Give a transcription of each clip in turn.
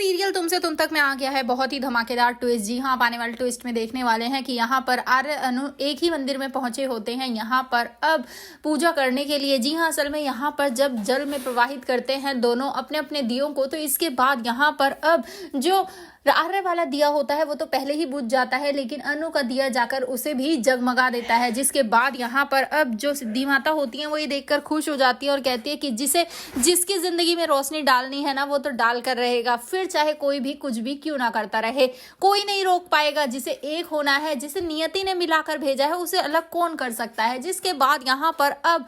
Serial तुमसे तुम तक में आ गया है बहुत ही धमाकेदार ट्विस्ट। जी हाँ, आने वाले ट्विस्ट में देखने वाले हैं कि यहाँ पर आर्य अनु एक ही मंदिर में पहुंचे होते हैं यहाँ पर अब पूजा करने के लिए। जी हाँ, असल में यहाँ पर जब जल में प्रवाहित करते हैं दोनों अपने अपने दियों को, तो इसके बाद यहाँ पर अब जो आर्य वाला दिया होता है वो तो पहले ही बुझ जाता है, लेकिन अनु का दिया जाकर उसे भी जगमगा देता है। जिसके बाद यहाँ पर अब जो सिद्धि माता होती हैं वो ये देखकर खुश हो जाती है और कहती है कि जिसकी जिंदगी में रोशनी डालनी है ना वो तो डाल कर रहेगा, फिर चाहे कोई भी कुछ भी क्यों ना करता रहे, कोई नहीं रोक पाएगा। जिसे एक होना है, जिसे नियति ने मिलाकर भेजा है, उसे अलग कौन कर सकता है। जिसके बाद यहाँ पर अब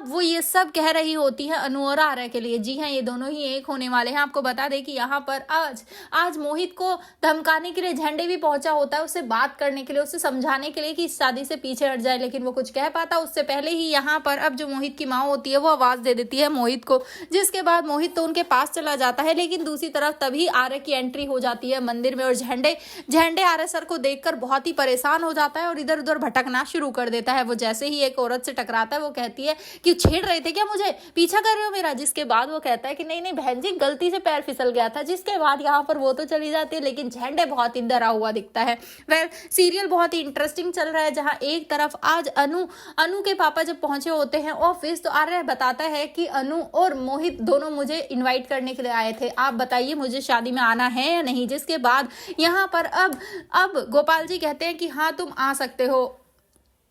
वो ये सब कह रही होती है अनु और आर्य के लिए। जी हाँ, ये दोनों ही एक होने वाले हैं। आपको बता दें कि यहाँ पर आज मोहित को धमकाने के लिए झंडे भी पहुंचा होता है, उससे बात करने के लिए, उसे समझाने के लिए कि इस शादी से पीछे हट जाए, लेकिन वो कुछ कह पाता उससे पहले ही यहाँ पर अब जो मोहित की माँ होती है वो आवाज दे देती है मोहित को। जिसके बाद मोहित तो उनके पास चला जाता है, लेकिन दूसरी तरफ तभी आर्य की एंट्री हो जाती है मंदिर में और झंडे आर्य सर को देखकर बहुत ही परेशान हो जाता है और इधर उधर भटकना शुरू कर देता है। वो जैसे ही एक औरत से टकराता है वो कहती है कि छेड़ रहे थे क्या, मुझे पीछा कर रहे हो मेरा। जिसके बाद वो कहता है कि नहीं नहीं बहन जी, गलती से पैर फिसल गया था। जिसके बाद यहाँ पर वो तो चली जाती है, लेकिन झंडे बहुत ही डरा हुआ दिखता है। वह सीरियल बहुत ही इंटरेस्टिंग चल रहा है, जहां एक तरफ आज अनु के पापा जब पहुंचे होते हैं ऑफिस, तो आर्य बताता है कि अनु और मोहित दोनों मुझे इनवाइट करने के लिए आए थे, आप बताइए मुझे शादी में आना है या नहीं। जिसके बाद यहाँ पर अब गोपाल जी कहते हैं कि हाँ तुम आ सकते हो,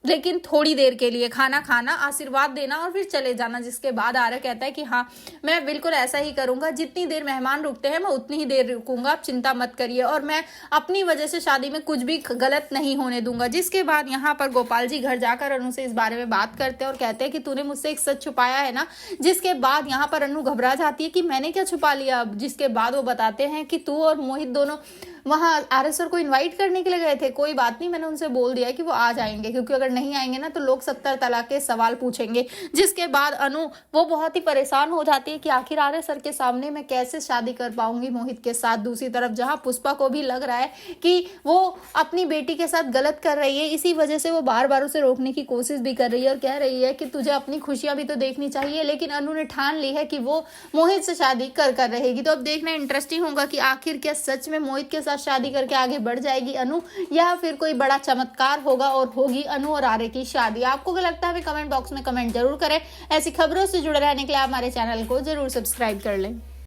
लेकिन थोड़ी देर के लिए, खाना खाना, आशीर्वाद देना और फिर चले जाना। जिसके बाद आर्य कहता है कि हाँ मैं बिल्कुल ऐसा ही करूंगा, जितनी देर मेहमान रुकते हैं मैं उतनी ही देर रुकूंगा, आप चिंता मत करिए, और मैं अपनी वजह से शादी में कुछ भी गलत नहीं होने दूंगा। जिसके बाद यहाँ पर गोपाल जी घर जाकर अनु से इस बारे में बात करते हैं और कहते हैं कि तूने मुझसे एक सच छुपाया है ना। जिसके बाद यहाँ पर अनु घबरा जाती है कि मैंने क्या छुपा लिया अब। जिसके बाद वो बताते हैं कि तू और मोहित दोनों वहां आर्य सर को इनवाइट करने के लिए गए थे। कोई बात नहीं, मैंने उनसे बोल दिया है कि वो आ जाएंगे, क्योंकि अगर नहीं आएंगे ना तो लोग 70 तलाक के सवाल पूछेंगे। जिसके बाद अनु वो बहुत ही परेशान हो जाती है कि आखिर आर्य सर के सामने मैं कैसे शादी कर पाऊंगी मोहित के साथ। दूसरी तरफ जहां पुष्पा को भी लग रहा है कि वो अपनी बेटी के साथ गलत कर रही है, इसी वजह से वो बार बार उसे रोकने की कोशिश भी कर रही है और कह रही है कि तुझे अपनी खुशियां भी तो देखनी चाहिए। लेकिन अनु ने ठान ली है कि वो मोहित से शादी कर रहेगी। तो अब देखना इंटरेस्टिंग होगा कि आखिर क्या सच में मोहित के शादी करके आगे बढ़ जाएगी अनु, या फिर कोई बड़ा चमत्कार होगा और होगी अनु और आर्य की शादी। आपको क्या लगता है कमेंट बॉक्स में कमेंट जरूर करें। ऐसी खबरों से जुड़े रहने के लिए आप हमारे चैनल को जरूर सब्सक्राइब कर लें।